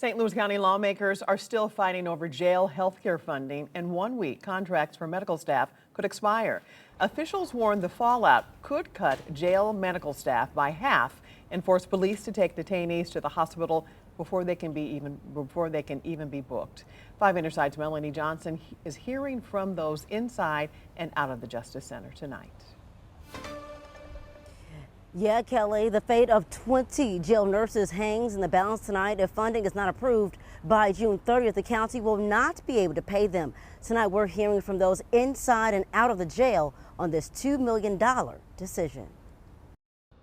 St. Louis County lawmakers are still fighting over jail health care funding. In 1 week, contracts for medical staff could expire. Officials warn the fallout could cut jail medical staff by half and force police to take detainees to the hospital before they can even be booked. 5 Interside's Melanie Johnson is hearing from those inside and out of the Justice Center tonight. Yeah, Kelly, the fate of 20 jail nurses hangs in the balance tonight. If funding is not approved by June 30th, the county will not be able to pay them. Tonight, we're hearing from those inside and out of the jail on this $2 million decision.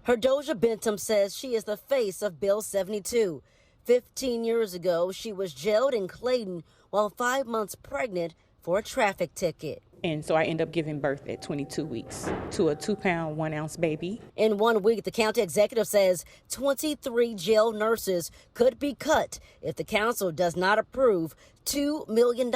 Herdoja Bentham says she is the face of Bill 72. 15 years ago, she was jailed in Clayton while 5 months pregnant for a traffic ticket. And so I ended up giving birth at 22 weeks to a 2-pound, 1-ounce baby. In 1 week, the county executive says 23 jail nurses could be cut if the council does not approve $2 million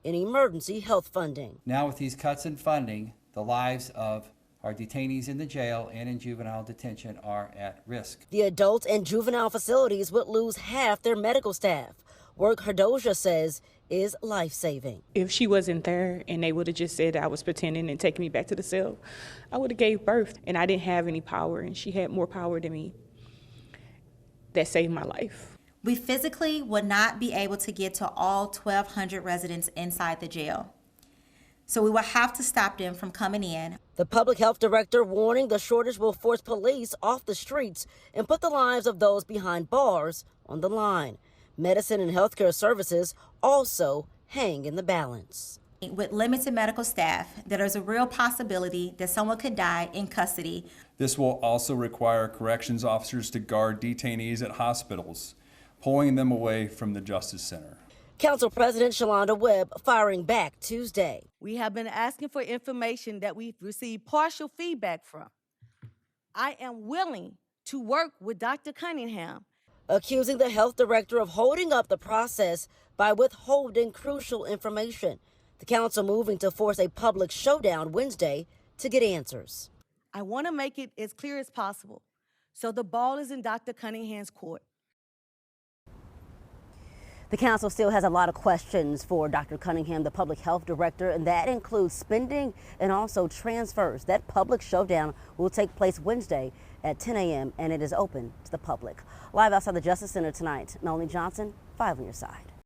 in emergency health funding. Now with these cuts in funding, the lives of our detainees in the jail and in juvenile detention are at risk. The adult and juvenile facilities would lose half their medical staff. Work Herdoja says is life-saving. If she wasn't there and they would have just said I was pretending and taken me back to the cell, I would have gave birth, and I didn't have any power, and she had more power than me. That saved my life. We physically would not be able to get to all 1,200 residents inside the jail. So we will have to stop them from coming in. The public health director warning the shortage will force police off the streets and put the lives of those behind bars on the line. Medicine and healthcare services also hang in the balance. With limited medical staff, there is a real possibility that someone could die in custody. This will also require corrections officers to guard detainees at hospitals, pulling them away from the Justice Center. Council President Shalonda Webb firing back Tuesday. We have been asking for information that we've received partial feedback from. I am willing to work with Dr. Cunningham, accusing the health director of holding up the process by withholding crucial information. The council moving to force a public showdown Wednesday to get answers. I want to make it as clear as possible, so the ball is in Dr. Cunningham's court. The council still has a lot of questions for Dr. Cunningham, the public health director, and that includes spending and also transfers. That public showdown will take place Wednesday at 10 a.m. and it is open to the public. Live outside the Justice Center tonight, Melanie Johnson, 5 on your side.